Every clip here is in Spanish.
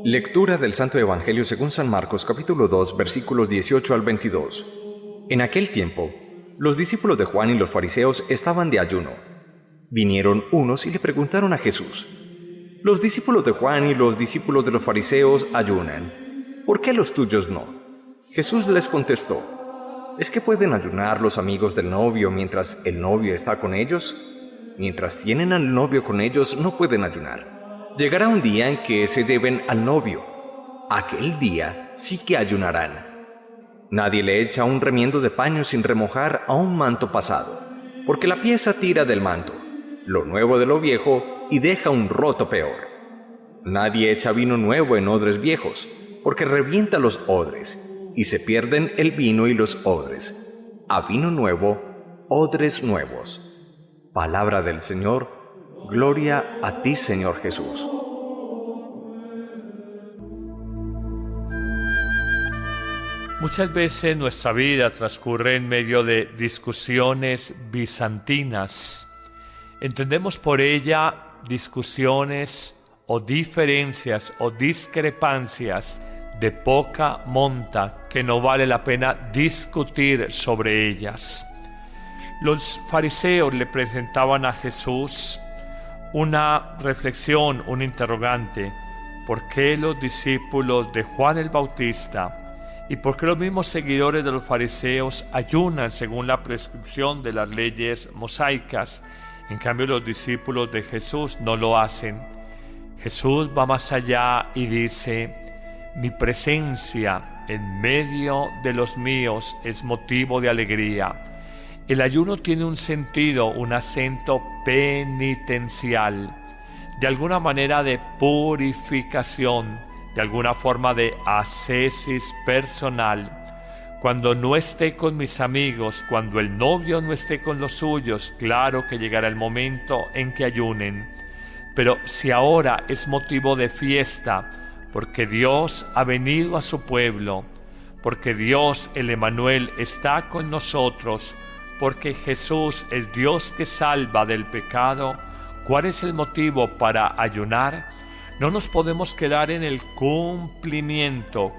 Lectura del Santo Evangelio según San Marcos, capítulo 2, versículos 18 al 22. En aquel tiempo, los discípulos de Juan y los fariseos estaban de ayuno. Vinieron unos y le preguntaron a Jesús: «Los discípulos de Juan y los discípulos de los fariseos ayunan. ¿Por qué los tuyos no?» Jesús les contestó: ¿Es que pueden ayunar los amigos del novio mientras el novio está con ellos? Mientras tienen al novio con ellos, no pueden ayunar. Llegará un día en que se lleven al novio. Aquel día sí que ayunarán. Nadie le echa un remiendo de paño sin remojar a un manto pasado, porque la pieza tira del manto, lo nuevo de lo viejo, y deja un roto peor. Nadie echa vino nuevo en odres viejos, porque revienta los odres, y se pierden el vino y los odres. A vino nuevo, odres nuevos. Palabra del Señor. Gloria a ti, Señor Jesús. Muchas veces nuestra vida transcurre en medio de discusiones bizantinas. Entendemos por ella discusiones o diferencias o discrepancias de poca monta que no vale la pena discutir sobre ellas. Los fariseos le presentaban a Jesús una reflexión, un interrogante: ¿por qué los discípulos de Juan el Bautista y por qué los mismos seguidores de los fariseos ayunan según la prescripción de las leyes mosaicas? En cambio, los discípulos de Jesús no lo hacen. Jesús va más allá y dice: mi presencia en medio de los míos es motivo de alegría. El ayuno tiene un sentido, un acento penitencial, de alguna manera de purificación, de alguna forma de ascesis personal. Cuando no esté con mis amigos, cuando el novio no esté con los suyos, claro que llegará el momento en que ayunen. Pero si ahora es motivo de fiesta, porque Dios ha venido a su pueblo, porque Dios, el Emmanuel, está con nosotros, porque Jesús es Dios que salva del pecado, ¿cuál es el motivo para ayunar? No nos podemos quedar en el cumplimiento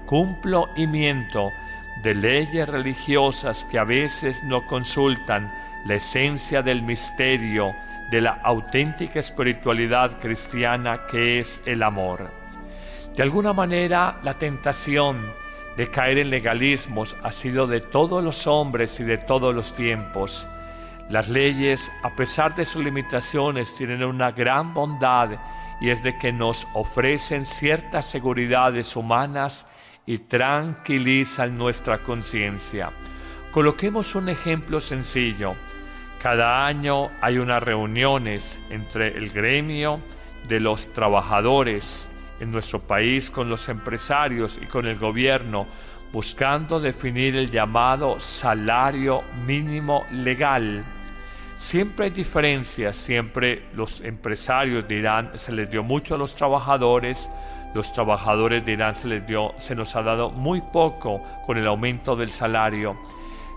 de leyes religiosas que a veces no consultan la esencia del misterio de la auténtica espiritualidad cristiana, que es el amor. De alguna manera, la tentación de caer en legalismos ha sido de todos los hombres y de todos los tiempos. Las leyes, a pesar de sus limitaciones, tienen una gran bondad, y es de que nos ofrecen ciertas seguridades humanas y tranquilizan nuestra conciencia. Coloquemos un ejemplo sencillo. Cada año hay unas reuniones entre el gremio de los trabajadores en nuestro país con los empresarios y con el gobierno, buscando definir el llamado salario mínimo legal. Siempre hay diferencias, siempre los empresarios dirán se les dio mucho a los trabajadores dirán se nos ha dado muy poco con el aumento del salario.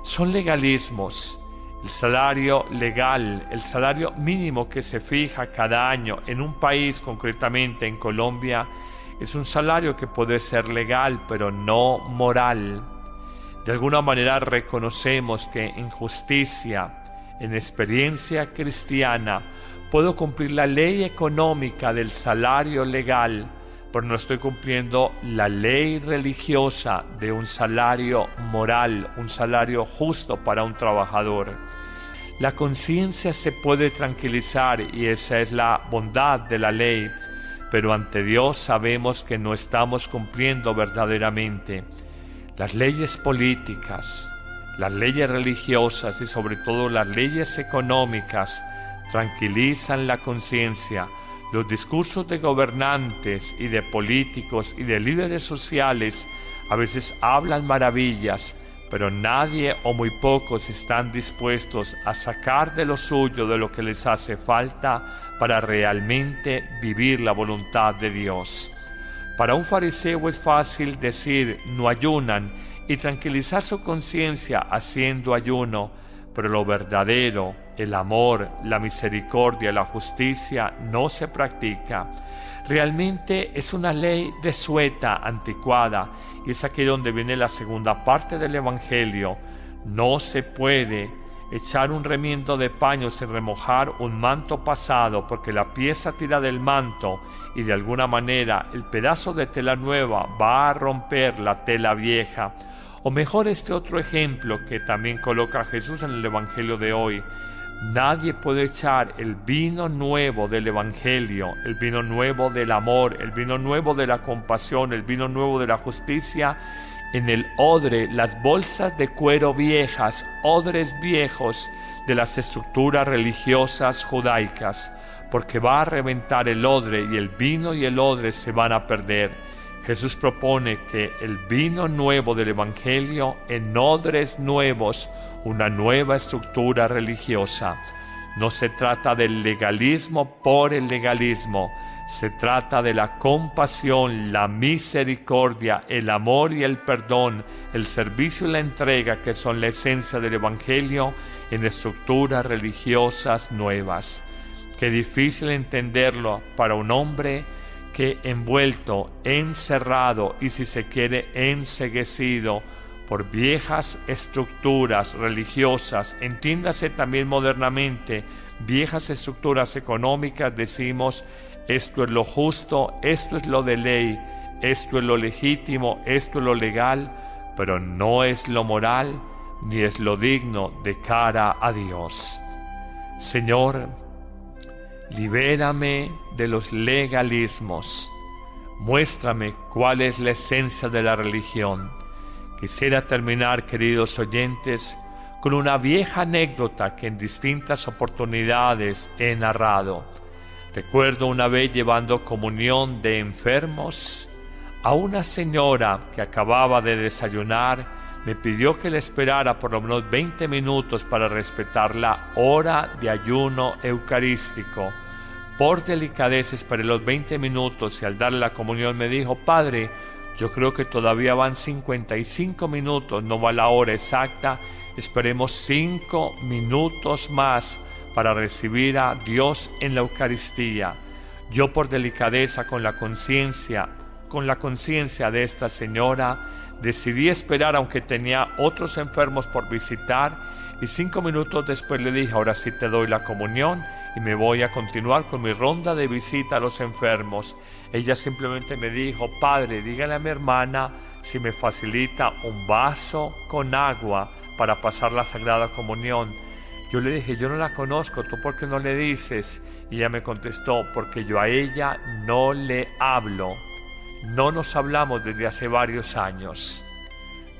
Son legalismos. El salario legal, el salario mínimo que se fija cada año en un país, concretamente en Colombia, es un salario que puede ser legal, pero no moral. De alguna manera reconocemos que en justicia, en experiencia cristiana, puedo cumplir la ley económica del salario legal, pero no estoy cumpliendo la ley religiosa de un salario moral, un salario justo para un trabajador. La conciencia se puede tranquilizar y esa es la bondad de la ley, pero ante Dios sabemos que no estamos cumpliendo verdaderamente. Las leyes políticas, las leyes religiosas y sobre todo las leyes económicas tranquilizan la conciencia. Los discursos de gobernantes y de políticos y de líderes sociales a veces hablan maravillas, pero nadie o muy pocos están dispuestos a sacar de lo suyo, de lo que les hace falta, para realmente vivir la voluntad de Dios. Para un fariseo es fácil decir no ayunan y tranquilizar su conciencia haciendo ayuno, pero lo verdadero, el amor, la misericordia, la justicia no se practica, realmente es una ley desueta, anticuada, y es aquí donde viene la segunda parte del Evangelio. No se puede echar un remiendo de paño sin remojar un manto pasado, porque la pieza tira del manto y de alguna manera el pedazo de tela nueva va a romper la tela vieja. O mejor, este otro ejemplo que también coloca Jesús en el Evangelio de hoy: nadie puede echar el vino nuevo del Evangelio, el vino nuevo del amor, el vino nuevo de la compasión, el vino nuevo de la justicia, en el odre, las bolsas de cuero viejas, odres viejos de las estructuras religiosas judaicas, porque va a reventar el odre y el vino y el odre se van a perder. Jesús propone que el vino nuevo del Evangelio en odres nuevos, una nueva estructura religiosa. No se trata del legalismo por el legalismo, se trata de la compasión, la misericordia, el amor y el perdón, el servicio y la entrega, que son la esencia del Evangelio, en estructuras religiosas nuevas. Qué difícil entenderlo para un hombre que, envuelto, encerrado y, si se quiere, enceguecido por viejas estructuras religiosas, entiéndase también modernamente, viejas estructuras económicas, decimos: esto es lo justo, esto es lo de ley, esto es lo legítimo, esto es lo legal, pero no es lo moral ni es lo digno de cara a Dios. Señor, libérame de los legalismos, muéstrame cuál es la esencia de la religión. Quisiera terminar, queridos oyentes, con una vieja anécdota que en distintas oportunidades he narrado. Recuerdo una vez llevando comunión de enfermos a una señora que acababa de desayunar. Me pidió que le esperara por lo menos 20 minutos para respetar la hora de ayuno eucarístico. Por delicadeza esperé los 20 minutos y al darle la comunión me dijo: Padre, yo creo que todavía van 55 minutos, no va la hora exacta, esperemos 5 minutos más para recibir a Dios en la Eucaristía. Yo, por delicadeza, con la conciencia de esta señora, decidí esperar, aunque tenía otros enfermos por visitar, y 5 minutos después le dije: ahora sí te doy la comunión y me voy a continuar con mi ronda de visita a los enfermos. Ella simplemente me dijo: Padre, dígale a mi hermana si me facilita un vaso con agua para pasar la Sagrada Comunión. Yo le dije: yo no la conozco, ¿tú por qué no le dices? Y ella me contestó: porque yo a ella no le hablo. No nos hablamos desde hace varios años.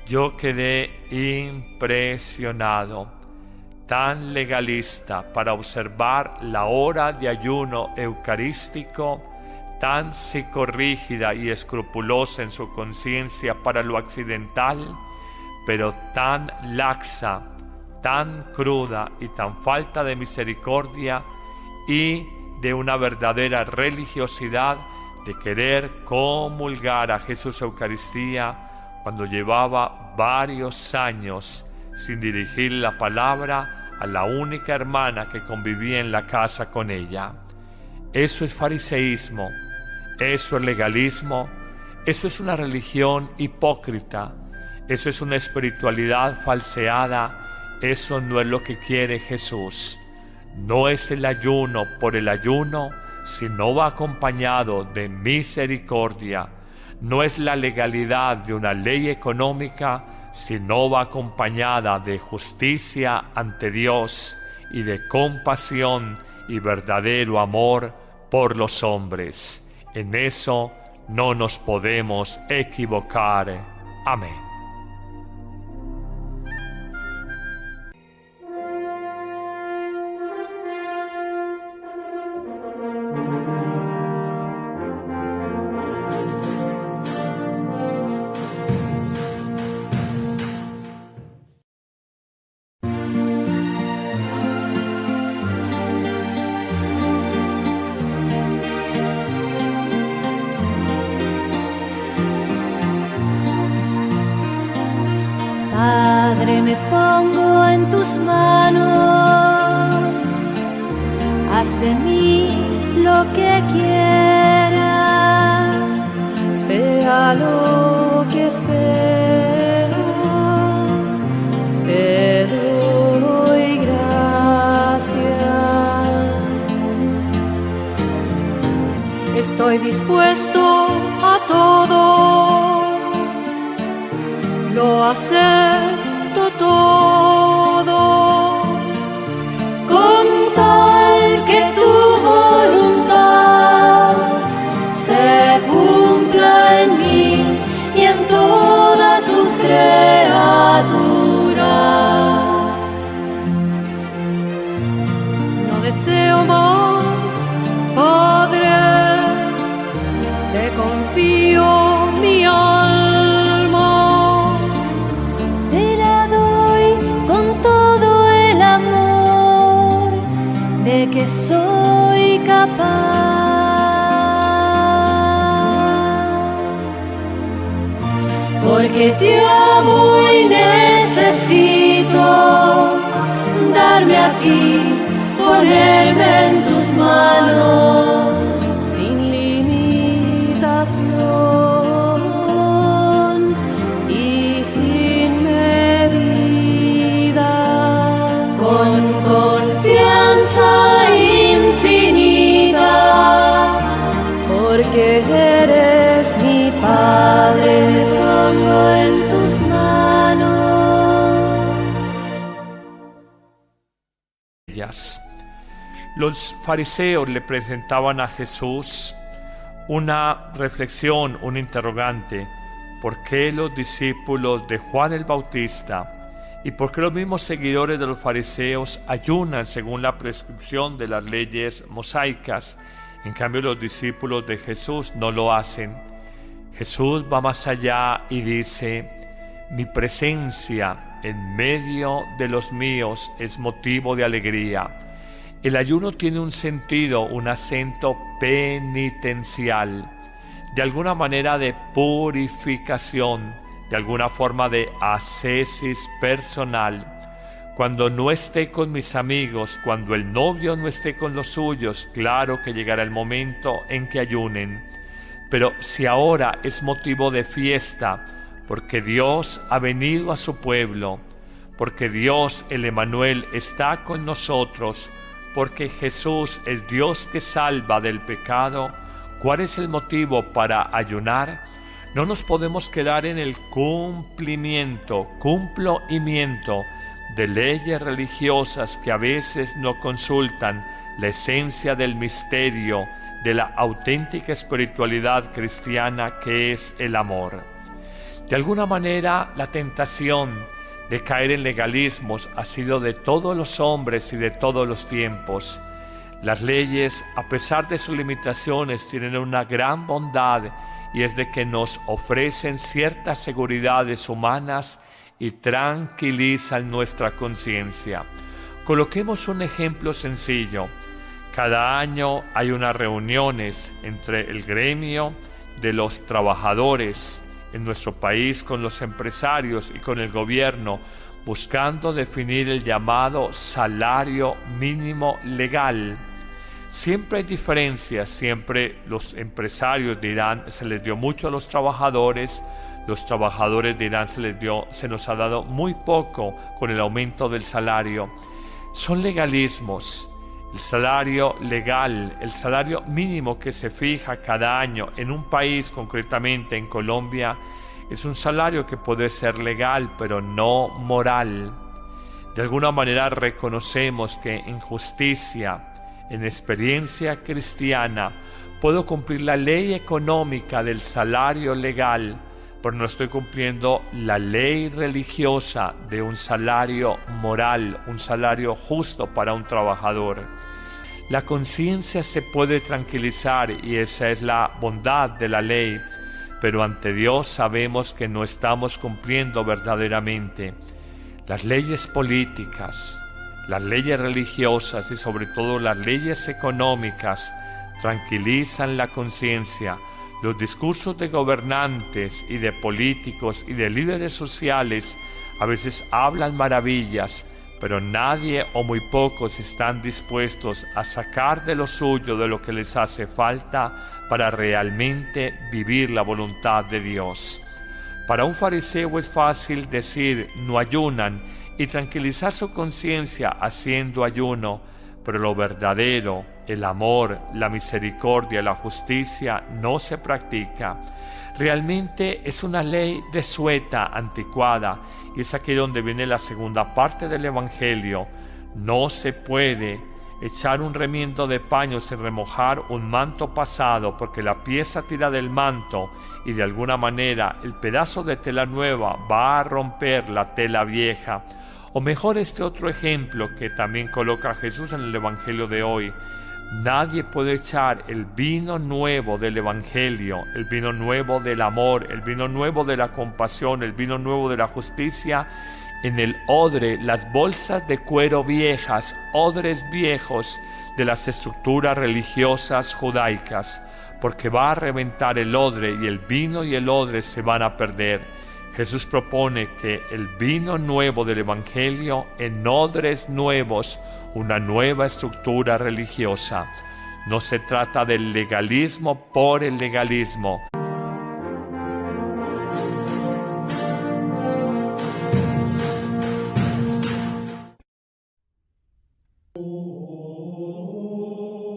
Yo quedé impresionado. Tan legalista para observar la hora de ayuno eucarístico, tan psicorrígida y escrupulosa en su conciencia para lo accidental, pero tan laxa, tan cruda y tan falta de misericordia y de una verdadera religiosidad de querer comulgar a Jesús Eucaristía cuando llevaba varios años sin dirigir la palabra a la única hermana que convivía en la casa con ella. Eso es fariseísmo, eso es legalismo, eso es una religión hipócrita, eso es una espiritualidad falseada, eso no es lo que quiere Jesús. No es el ayuno por el ayuno, sino va acompañado de misericordia. No es la legalidad de una ley económica, sino va acompañada de justicia ante Dios y de compasión y verdadero amor por los hombres. En eso no nos podemos equivocar. Amén. Padre, me pongo en tus manos, haz de mí lo que quieras, sea lo que sea, te doy gracias. Estoy dispuesto a todo, lo acepto todo, con tal que tu voluntad se cumpla en mí y en todas tus criaturas. No deseo más, Padre, te confío mi alma, te la doy con todo el amor de que soy capaz, porque te amo y necesito darme a ti, ponerme en tus manos sin limitación y sin medida, con confianza infinita, porque eres mi Padre, me pongo en tus manos. Los fariseos le presentaban a Jesús una reflexión, un interrogante. ¿Por qué los discípulos de Juan el Bautista y por qué los mismos seguidores de los fariseos ayunan según la prescripción de las leyes mosaicas? En cambio, los discípulos de Jesús no lo hacen. Jesús va más allá y dice: mi presencia en medio de los míos es motivo de alegría. El ayuno tiene un sentido, un acento penitencial, de alguna manera de purificación, de alguna forma de ascesis personal. Cuando no esté con mis amigos, cuando el novio no esté con los suyos, claro que llegará el momento en que ayunen. Pero si ahora es motivo de fiesta, porque Dios ha venido a su pueblo, porque Dios, el Emmanuel, está con nosotros, porque Jesús es Dios que salva del pecado, ¿cuál es el motivo para ayunar? No nos podemos quedar en el cumplimiento de leyes religiosas que a veces no consultan la esencia del misterio de la auténtica espiritualidad cristiana que es el amor. De alguna manera, la tentación de caer en legalismos ha sido de todos los hombres y de todos los tiempos. Las leyes, a pesar de sus limitaciones, tienen una gran bondad, y es de que nos ofrecen ciertas seguridades humanas y tranquilizan nuestra conciencia. Coloquemos un ejemplo sencillo. Cada año hay unas reuniones entre el gremio de los trabajadores en nuestro país con los empresarios y con el gobierno, buscando definir el llamado salario mínimo legal. Siempre hay diferencias, siempre los empresarios dirán se les dio mucho a los trabajadores dirán se nos ha dado muy poco con el aumento del salario. Son legalismos. El salario legal, el salario mínimo que se fija cada año en un país, concretamente en Colombia, es un salario que puede ser legal, pero no moral. De alguna manera reconocemos que en justicia, en experiencia cristiana, puedo cumplir la ley económica del salario legal, pero no estoy cumpliendo la ley religiosa de un salario moral, un salario justo para un trabajador. La conciencia se puede tranquilizar y esa es la bondad de la ley, pero ante Dios sabemos que no estamos cumpliendo verdaderamente. Las leyes políticas, las leyes religiosas y sobre todo las leyes económicas tranquilizan la conciencia. Los discursos de gobernantes y de políticos y de líderes sociales a veces hablan maravillas, pero nadie o muy pocos están dispuestos a sacar de lo suyo, de lo que les hace falta, para realmente vivir la voluntad de Dios. Para un fariseo es fácil decir no ayunan y tranquilizar su conciencia haciendo ayuno, pero lo verdadero, el amor, la misericordia, la justicia no se practica. Realmente es una ley desueta, anticuada, y es aquí donde viene la segunda parte del Evangelio. No se puede echar un remiendo de paño sin remojar un manto pasado, porque la pieza tira del manto y de alguna manera el pedazo de tela nueva va a romper la tela vieja. O mejor, este otro ejemplo que también coloca Jesús en el Evangelio de hoy. Nadie puede echar el vino nuevo del Evangelio, el vino nuevo del amor, el vino nuevo de la compasión, el vino nuevo de la justicia, en el odre, las bolsas de cuero viejas, odres viejos de las estructuras religiosas judaicas, porque va a reventar el odre y el vino y el odre se van a perder. Jesús propone que el vino nuevo del Evangelio en odres nuevos, una nueva estructura religiosa. No se trata del legalismo por el legalismo.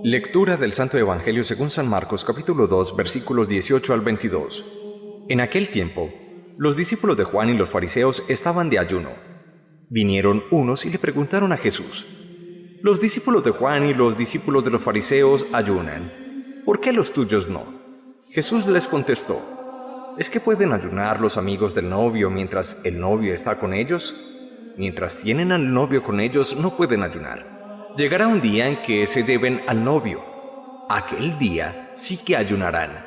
Lectura del Santo Evangelio según San Marcos, capítulo 2, versículos 18 al 22. En aquel tiempo, los discípulos de Juan y los fariseos estaban de ayuno. Vinieron unos y le preguntaron a Jesús: «Los discípulos de Juan y los discípulos de los fariseos ayunan. ¿Por qué los tuyos no?» Jesús les contestó: ¿Es que pueden ayunar los amigos del novio mientras el novio está con ellos? Mientras tienen al novio con ellos, no pueden ayunar. Llegará un día en que se lleven al novio. Aquel día sí que ayunarán.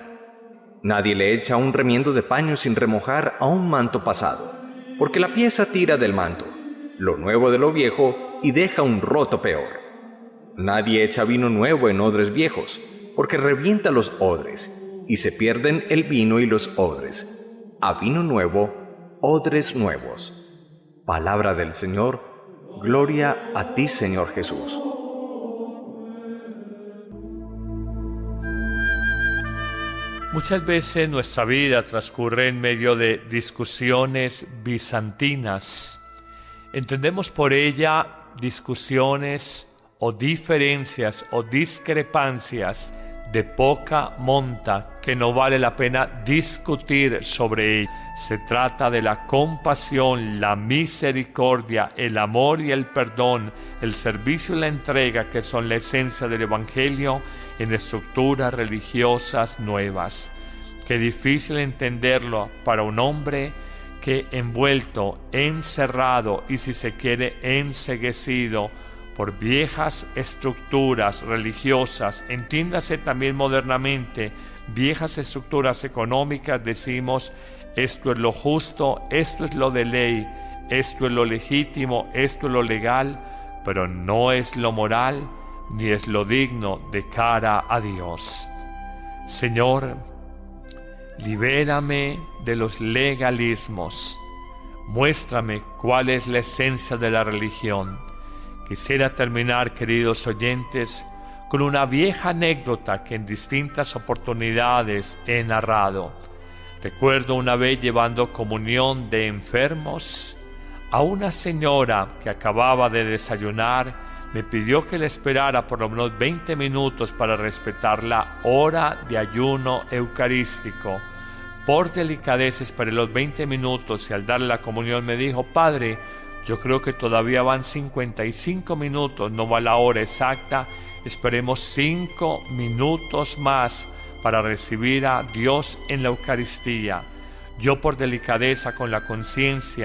Nadie le echa un remiendo de paño sin remojar a un manto pasado, porque la pieza tira del manto, lo nuevo de lo viejo, y deja un roto peor. Nadie echa vino nuevo en odres viejos, porque revienta los odres, y se pierden el vino y los odres. A vino nuevo, odres nuevos. Palabra del Señor. Gloria a ti, Señor Jesús. Muchas veces nuestra vida transcurre en medio de discusiones bizantinas. Entendemos por ella discusiones o diferencias o discrepancias de poca monta que no vale la pena discutir sobre ella. Se trata de la compasión, la misericordia, el amor y el perdón, el servicio y la entrega, que son la esencia del Evangelio en estructuras religiosas nuevas. Qué difícil entenderlo para un hombre que, envuelto, encerrado y, si se quiere, enceguecido por viejas estructuras religiosas, entiéndase también modernamente, viejas estructuras económicas, decimos: esto es lo justo, esto es lo de ley, esto es lo legítimo, esto es lo legal, pero no es lo moral ni es lo digno de cara a Dios. Señor, libérame de los legalismos, muéstrame cuál es la esencia de la religión. Quisiera terminar, queridos oyentes, con una vieja anécdota que en distintas oportunidades he narrado. Recuerdo una vez llevando comunión de enfermos a una señora que acababa de desayunar. Me pidió que le esperara por lo menos 20 minutos para respetar la hora de ayuno eucarístico. Por delicadeza esperé los 20 minutos y al darle la comunión me dijo: «Padre, yo creo que todavía van 55 minutos, no va la hora exacta, esperemos 5 minutos más para recibir a Dios en la Eucaristía». Yo, por delicadeza, con la conciencia